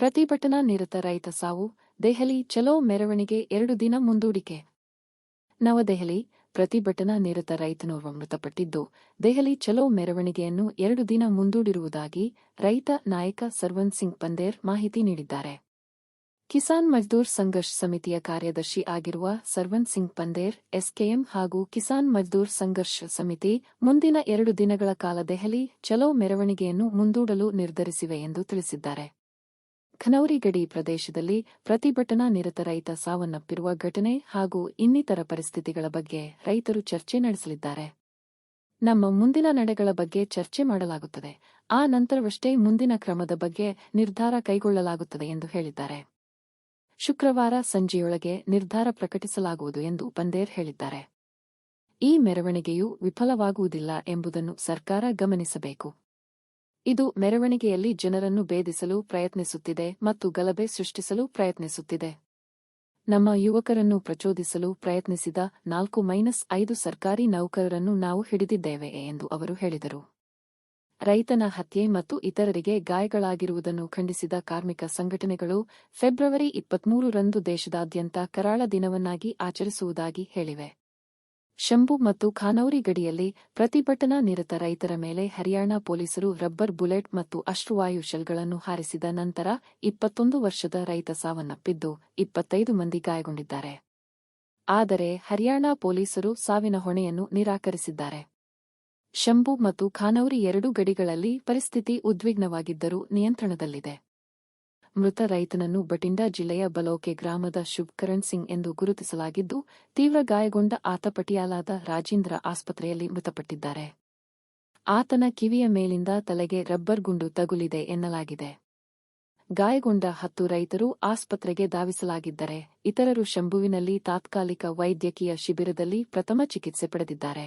ಪ್ರತಿಭಟನಾ ನಿರತ ರೈತ ಸಾವು, ದೆಹಲಿ ಚಲೋ ಮೆರವಣಿಗೆ 2 ದಿನ ಮುಂದೂಡಿಕೆ. ನವದೆಹಲಿ: ಪ್ರತಿಭಟನಾ ನಿರತ ರೈತನೋರ್ವ ಮೃತಪಟ್ಟಿದ್ದು, ದೆಹಲಿ ಚಲೋ ಮೆರವಣಿಗೆಯನ್ನು 2 ದಿನ ಮುಂದೂಡಿರುವುದಾಗಿ ರೈತ ನಾಯಕ ಸರ್ವನ್ ಸಿಂಗ್ ಪಂದೇರ್ ಮಾಹಿತಿ ನೀಡಿದ್ದಾರೆ. ಕಿಸಾನ್ ಮಜ್ದೂರ್ ಸಂಘರ್ಷ್ ಸಮಿತಿಯ ಕಾರ್ಯದರ್ಶಿ ಆಗಿರುವ ಸರ್ವನ್ ಸಿಂಗ್ ಪಂದೇರ್, ಎಸ್ಕೆಎಂ ಹಾಗೂ ಕಿಸಾನ್ ಮಜ್ದೂರ್ ಸಂಘರ್ಷ್ ಸಮಿತಿ ಮುಂದಿನ 2 ದಿನಗಳ ಕಾಲ ದೆಹಲಿ ಚಲೋ ಮೆರವಣಿಗೆಯನ್ನು ಮುಂದೂಡಲು ನಿರ್ಧರಿಸಿವೆ ಎಂದು ತಿಳಿಸಿದ್ದಾರೆ. ಖನೌರಿ ಗಡಿ ಪ್ರದೇಶದಲ್ಲಿ ಪ್ರತಿಭಟನಾ ನಿರತ ರೈತ ಸಾವನ್ನಪ್ಪಿರುವ ಘಟನೆ ಹಾಗೂ ಇನ್ನಿತರ ಪರಿಸ್ಥಿತಿಗಳ ಬಗ್ಗೆ ರೈತರು ಚರ್ಚೆ ನಡೆಸಲಿದ್ದಾರೆ. ನಮ್ಮ ಮುಂದಿನ ನಡೆಗಳ ಬಗ್ಗೆ ಚರ್ಚೆ ಮಾಡಲಾಗುತ್ತದೆ. ಆ ನಂತರವಷ್ಟೇ ಮುಂದಿನ ಕ್ರಮದ ಬಗ್ಗೆ ನಿರ್ಧಾರ ಕೈಗೊಳ್ಳಲಾಗುತ್ತದೆ ಎಂದು ಹೇಳಿದ್ದಾರೆ. ಶುಕ್ರವಾರ ಸಂಜೆಯೊಳಗೆ ನಿರ್ಧಾರ ಪ್ರಕಟಿಸಲಾಗುವುದು ಎಂದು ಪಂದೇರ್ ಹೇಳಿದ್ದಾರೆ. ಈ ಮೆರವಣಿಗೆಯು ವಿಫಲವಾಗುವುದಿಲ್ಲ ಎಂಬುದನ್ನು ಸರ್ಕಾರ ಗಮನಿಸಬೇಕು. ಇದು ಮೆರವಣಿಗೆಯಲ್ಲಿ ಜನರನ್ನು ಭೇದಿಸಲು ಪ್ರಯತ್ನಿಸುತ್ತಿದೆ ಮತ್ತು ಗಲಭೆ ಸೃಷ್ಟಿಸಲು ಪ್ರಯತ್ನಿಸುತ್ತಿದೆ. ನಮ್ಮ ಯುವಕರನ್ನು ಪ್ರಚೋದಿಸಲು ಪ್ರಯತ್ನಿಸಿದ 4-5 ಸರ್ಕಾರಿ ನೌಕರರನ್ನು ನಾವು ಹಿಡಿದಿದ್ದೇವೆ ಎಂದು ಅವರು ಹೇಳಿದರು. ರೈತನ ಹತ್ಯೆ ಮತ್ತು ಇತರರಿಗೆ ಗಾಯಗಳಾಗಿರುವುದನ್ನು ಖಂಡಿಸಿದ ಕಾರ್ಮಿಕ ಸಂಘಟನೆಗಳು ಫೆಬ್ರವರಿ 23ರಂದು ದೇಶದಾದ್ಯಂತ ಕರಾಳ ದಿನವನ್ನಾಗಿ ಆಚರಿಸುವುದಾಗಿ ಹೇಳಿವೆ. ಶಂಭು ಮತ್ತು ಖಾನೌರಿ ಗಡಿಯಲ್ಲಿ ಪ್ರತಿಭಟನಾ ನಿರತ ರೈತರ ಮೇಲೆ ಹರಿಯಾಣ ಪೊಲೀಸರು ರಬ್ಬರ್ ಬುಲೆಟ್ ಮತ್ತು ಅಶ್ರುವಾಯು ಶೆಲ್ಗಳನ್ನು ಹಾರಿಸಿದ ನಂತರ 21 ವರ್ಷದ ರೈತ ಸಾವನ್ನಪ್ಪಿದ್ದು 25 ಮಂದಿ ಗಾಯಗೊಂಡಿದ್ದಾರೆ. ಆದರೆ ಹರಿಯಾಣ ಪೊಲೀಸರು ಸಾವಿನ ಹೊಣೆಯನ್ನು ನಿರಾಕರಿಸಿದ್ದಾರೆ. ಶಂಭು ಮತ್ತು ಖಾನೌರಿ ಎರಡೂ ಗಡಿಗಳಲ್ಲಿ ಪರಿಸ್ಥಿತಿ ಉದ್ವಿಗ್ನವಾಗಿದ್ದರೂ ನಿಯಂತ್ರಣದಲ್ಲಿದೆ. ಮೃತ ರೈತನನ್ನು ಬಟಿಂಡಾ ಜಿಲ್ಲೆಯ ಬಲೋಕೆ ಗ್ರಾಮದ ಶುಭ್ಕರಣ್ ಸಿಂಗ್ ಎಂದು ಗುರುತಿಸಲಾಗಿದ್ದು, ತೀವ್ರ ಗಾಯಗೊಂಡ ಆತ ಪಟಿಯಾಲಾದ ರಾಜೇಂದ್ರ ಆಸ್ಪತ್ರೆಯಲ್ಲಿ ಮೃತಪಟ್ಟಿದ್ದಾರೆ. ಆತನ ಕಿವಿಯ ಮೇಲಿಂದ ತಲೆಗೆ ರಬ್ಬರ್ ಗುಂಡು ತಗುಲಿದೆ ಎನ್ನಲಾಗಿದೆ. ಗಾಯಗೊಂಡ 10 ರೈತರು ಆಸ್ಪತ್ರೆಗೆ ಧಾವಿಸಲಾಗಿದ್ದರೆ, ಇತರರು ಶಂಭುವಿನಲ್ಲಿ ತಾತ್ಕಾಲಿಕ ವೈದ್ಯಕೀಯ ಶಿಬಿರದಲ್ಲಿ ಪ್ರಥಮ ಚಿಕಿತ್ಸೆ ಪಡೆದಿದ್ದಾರೆ.